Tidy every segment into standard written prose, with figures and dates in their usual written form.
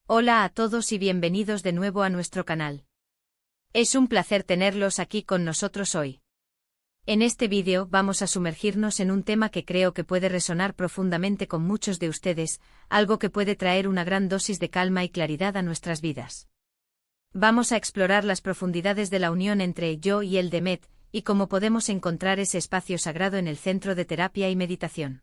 Hola a todos y bienvenidos de nuevo a nuestro canal. Es un placer tenerlos aquí con nosotros hoy. En este vídeo vamos a sumergirnos en un tema que creo que puede resonar profundamente con muchos de ustedes, algo que puede traer una gran dosis de calma y claridad a nuestras vidas. Vamos a explorar las profundidades de la unión entre yo y el Demet, y cómo podemos encontrar ese espacio sagrado en el centro de terapia y meditación.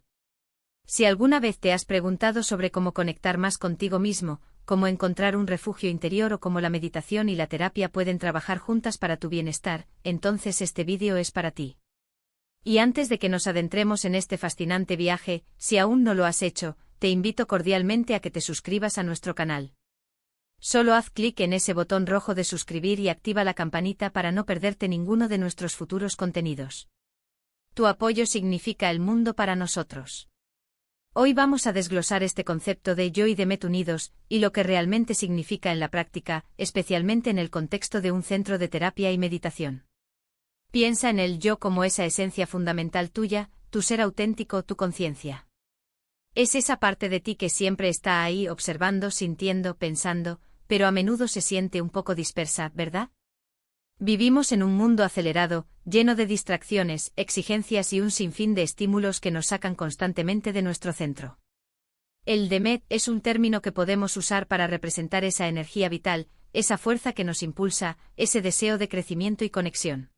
Si alguna vez te has preguntado sobre cómo conectar más contigo mismo, cómo encontrar un refugio interior o cómo la meditación y la terapia pueden trabajar juntas para tu bienestar, entonces este vídeo es para ti. Y antes de que nos adentremos en este fascinante viaje, si aún no lo has hecho, te invito cordialmente a que te suscribas a nuestro canal. Solo haz clic en ese botón rojo de suscribir y activa la campanita para no perderte ninguno de nuestros futuros contenidos. Tu apoyo significa el mundo para nosotros. Hoy vamos a desglosar este concepto de yo y Demet unidos, y lo que realmente significa en la práctica, especialmente en el contexto de un centro de terapia y meditación. Piensa en el yo como esa esencia fundamental tuya, tu ser auténtico, tu conciencia. Es esa parte de ti que siempre está ahí observando, sintiendo, pensando, pero a menudo se siente un poco dispersa, ¿verdad? Vivimos en un mundo acelerado, lleno de distracciones, exigencias y un sinfín de estímulos que nos sacan constantemente de nuestro centro. El Demet es un término que podemos usar para representar esa energía vital, esa fuerza que nos impulsa, ese deseo de crecimiento y conexión.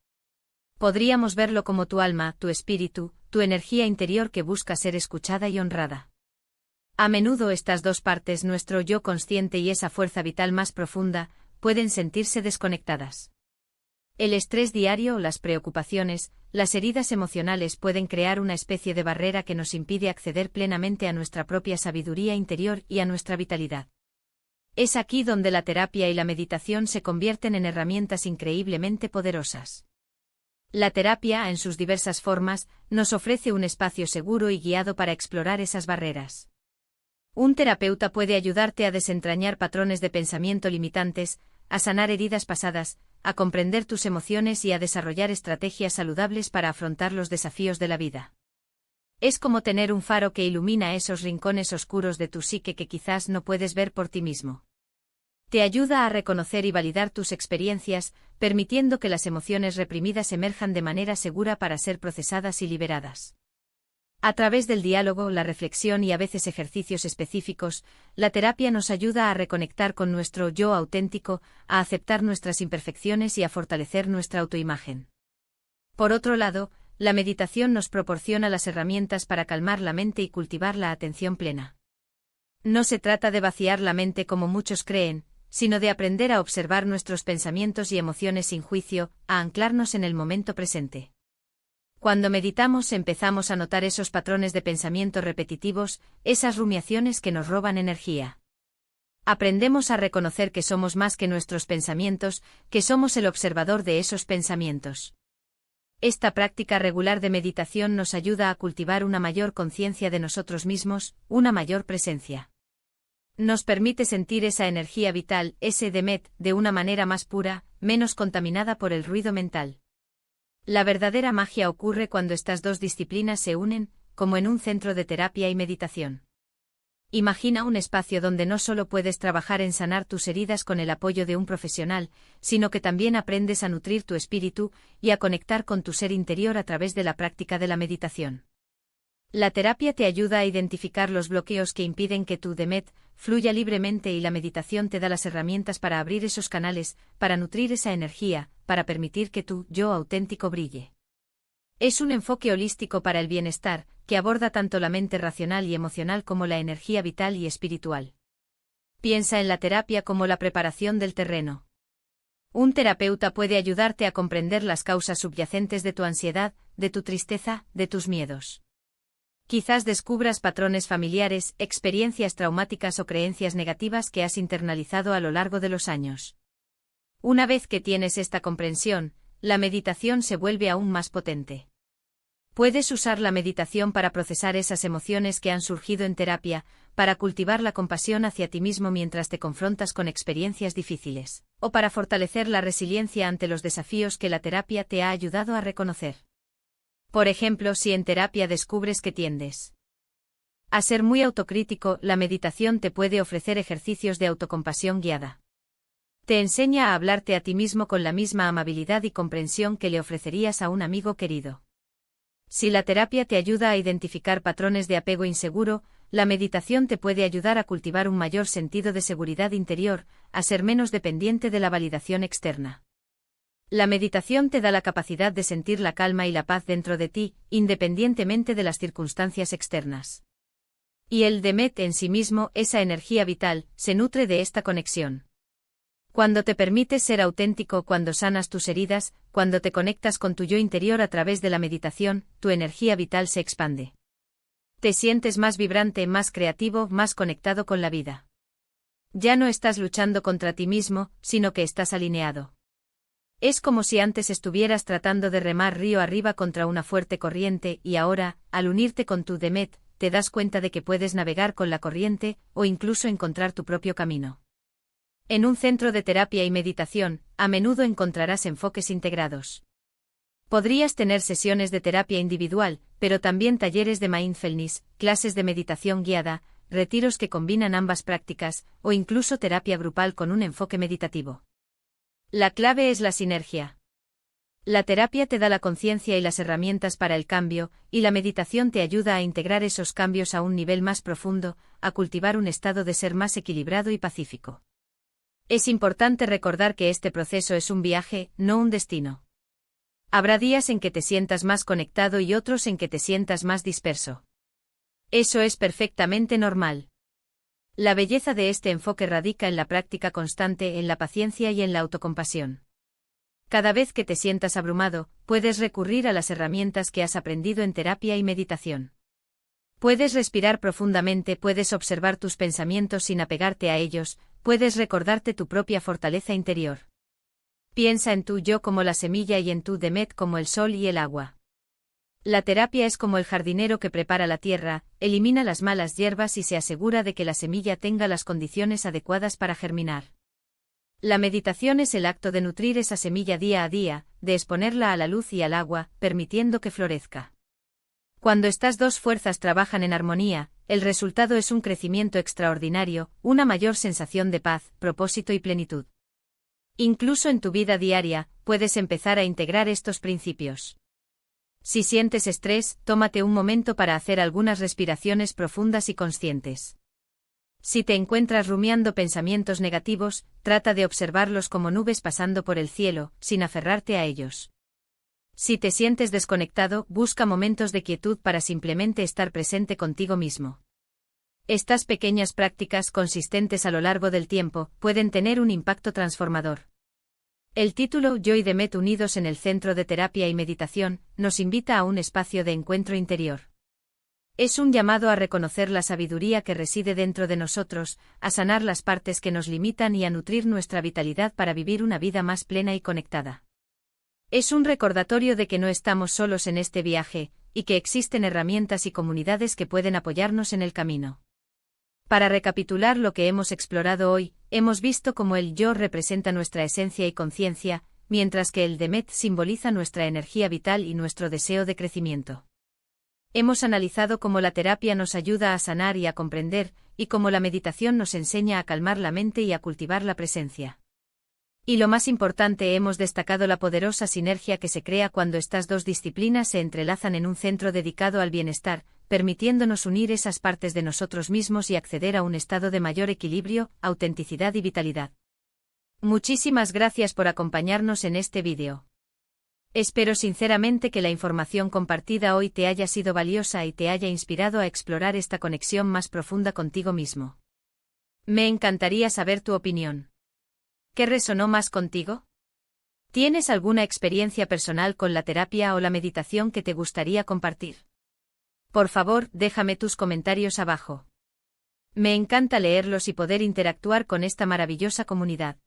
Podríamos verlo como tu alma, tu espíritu, tu energía interior que busca ser escuchada y honrada. A menudo estas dos partes, nuestro yo consciente y esa fuerza vital más profunda, pueden sentirse desconectadas. El estrés diario, las preocupaciones, las heridas emocionales pueden crear una especie de barrera que nos impide acceder plenamente a nuestra propia sabiduría interior y a nuestra vitalidad. Es aquí donde la terapia y la meditación se convierten en herramientas increíblemente poderosas. La terapia, en sus diversas formas, nos ofrece un espacio seguro y guiado para explorar esas barreras. Un terapeuta puede ayudarte a desentrañar patrones de pensamiento limitantes, a sanar heridas pasadas, a comprender tus emociones y a desarrollar estrategias saludables para afrontar los desafíos de la vida. Es como tener un faro que ilumina esos rincones oscuros de tu psique que quizás no puedes ver por ti mismo. Te ayuda a reconocer y validar tus experiencias, permitiendo que las emociones reprimidas emerjan de manera segura para ser procesadas y liberadas. A través del diálogo, la reflexión y a veces ejercicios específicos, la terapia nos ayuda a reconectar con nuestro yo auténtico, a aceptar nuestras imperfecciones y a fortalecer nuestra autoimagen. Por otro lado, la meditación nos proporciona las herramientas para calmar la mente y cultivar la atención plena. No se trata de vaciar la mente como muchos creen, sino de aprender a observar nuestros pensamientos y emociones sin juicio, a anclarnos en el momento presente. Cuando meditamos empezamos a notar esos patrones de pensamiento repetitivos, esas rumiaciones que nos roban energía. Aprendemos a reconocer que somos más que nuestros pensamientos, que somos el observador de esos pensamientos. Esta práctica regular de meditación nos ayuda a cultivar una mayor conciencia de nosotros mismos, una mayor presencia. Nos permite sentir esa energía vital, ese Demet, de una manera más pura, menos contaminada por el ruido mental. La verdadera magia ocurre cuando estas dos disciplinas se unen, como en un centro de terapia y meditación. Imagina un espacio donde no solo puedes trabajar en sanar tus heridas con el apoyo de un profesional, sino que también aprendes a nutrir tu espíritu y a conectar con tu ser interior a través de la práctica de la meditación. La terapia te ayuda a identificar los bloqueos que impiden que tu Demet fluya libremente y la meditación te da las herramientas para abrir esos canales, para nutrir esa energía, para permitir que tu yo auténtico brille. Es un enfoque holístico para el bienestar, que aborda tanto la mente racional y emocional como la energía vital y espiritual. Piensa en la terapia como la preparación del terreno. Un terapeuta puede ayudarte a comprender las causas subyacentes de tu ansiedad, de tu tristeza, de tus miedos. Quizás descubras patrones familiares, experiencias traumáticas o creencias negativas que has internalizado a lo largo de los años. Una vez que tienes esta comprensión, la meditación se vuelve aún más potente. Puedes usar la meditación para procesar esas emociones que han surgido en terapia, para cultivar la compasión hacia ti mismo mientras te confrontas con experiencias difíciles, o para fortalecer la resiliencia ante los desafíos que la terapia te ha ayudado a reconocer. Por ejemplo, si en terapia descubres que tiendes A ser muy autocrítico, la meditación te puede ofrecer ejercicios de autocompasión guiada. Te enseña a hablarte a ti mismo con la misma amabilidad y comprensión que le ofrecerías a un amigo querido. Si la terapia te ayuda a identificar patrones de apego inseguro, la meditación te puede ayudar a cultivar un mayor sentido de seguridad interior, a ser menos dependiente de la validación externa. La meditación te da la capacidad de sentir la calma y la paz dentro de ti, independientemente de las circunstancias externas. Y el Demet en sí mismo, esa energía vital, se nutre de esta conexión. Cuando te permites ser auténtico, cuando sanas tus heridas, cuando te conectas con tu yo interior a través de la meditación, tu energía vital se expande. Te sientes más vibrante, más creativo, más conectado con la vida. Ya no estás luchando contra ti mismo, sino que estás alineado. Es como si antes estuvieras tratando de remar río arriba contra una fuerte corriente y ahora, al unirte con tu Demet, te das cuenta de que puedes navegar con la corriente o incluso encontrar tu propio camino. En un centro de terapia y meditación, a menudo encontrarás enfoques integrados. Podrías tener sesiones de terapia individual, pero también talleres de mindfulness, clases de meditación guiada, retiros que combinan ambas prácticas, o incluso terapia grupal con un enfoque meditativo. La clave es la sinergia. La terapia te da la conciencia y las herramientas para el cambio, y la meditación te ayuda a integrar esos cambios a un nivel más profundo, a cultivar un estado de ser más equilibrado y pacífico. Es importante recordar que este proceso es un viaje, no un destino. Habrá días en que te sientas más conectado y otros en que te sientas más disperso. Eso es perfectamente normal. La belleza de este enfoque radica en la práctica constante, en la paciencia y en la autocompasión. Cada vez que te sientas abrumado, puedes recurrir a las herramientas que has aprendido en terapia y meditación. Puedes respirar profundamente, puedes observar tus pensamientos sin apegarte a ellos, puedes recordarte tu propia fortaleza interior. Piensa en tu yo como la semilla y en tu Demet como el sol y el agua. La terapia es como el jardinero que prepara la tierra, elimina las malas hierbas y se asegura de que la semilla tenga las condiciones adecuadas para germinar. La meditación es el acto de nutrir esa semilla día a día, de exponerla a la luz y al agua, permitiendo que florezca. Cuando estas dos fuerzas trabajan en armonía, el resultado es un crecimiento extraordinario, una mayor sensación de paz, propósito y plenitud. Incluso en tu vida diaria, puedes empezar a integrar estos principios. Si sientes estrés, tómate un momento para hacer algunas respiraciones profundas y conscientes. Si te encuentras rumiando pensamientos negativos, trata de observarlos como nubes pasando por el cielo, sin aferrarte a ellos. Si te sientes desconectado, busca momentos de quietud para simplemente estar presente contigo mismo. Estas pequeñas prácticas consistentes a lo largo del tiempo pueden tener un impacto transformador. El título Yo y Demet unidos en el Centro de Terapia y Meditación nos invita a un espacio de encuentro interior. Es un llamado a reconocer la sabiduría que reside dentro de nosotros, a sanar las partes que nos limitan y a nutrir nuestra vitalidad para vivir una vida más plena y conectada. Es un recordatorio de que no estamos solos en este viaje, y que existen herramientas y comunidades que pueden apoyarnos en el camino. Para recapitular lo que hemos explorado hoy, hemos visto cómo el yo representa nuestra esencia y conciencia, mientras que el Demet simboliza nuestra energía vital y nuestro deseo de crecimiento. Hemos analizado cómo la terapia nos ayuda a sanar y a comprender, y cómo la meditación nos enseña a calmar la mente y a cultivar la presencia. Y lo más importante, hemos destacado la poderosa sinergia que se crea cuando estas dos disciplinas se entrelazan en un centro dedicado al bienestar, permitiéndonos unir esas partes de nosotros mismos y acceder a un estado de mayor equilibrio, autenticidad y vitalidad. Muchísimas gracias por acompañarnos en este vídeo. Espero sinceramente que la información compartida hoy te haya sido valiosa y te haya inspirado a explorar esta conexión más profunda contigo mismo. Me encantaría saber tu opinión. ¿Qué resonó más contigo? ¿Tienes alguna experiencia personal con la terapia o la meditación que te gustaría compartir? Por favor, déjame tus comentarios abajo. Me encanta leerlos y poder interactuar con esta maravillosa comunidad.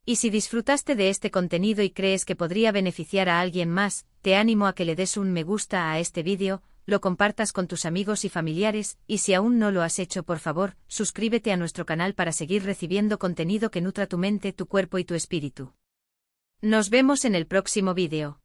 Y si disfrutaste de este contenido y crees que podría beneficiar a alguien más, te animo a que le des un me gusta a este vídeo, lo compartas con tus amigos y familiares, y si aún no lo has hecho, por favor, suscríbete a nuestro canal para seguir recibiendo contenido que nutra tu mente, tu cuerpo y tu espíritu. Nos vemos en el próximo vídeo.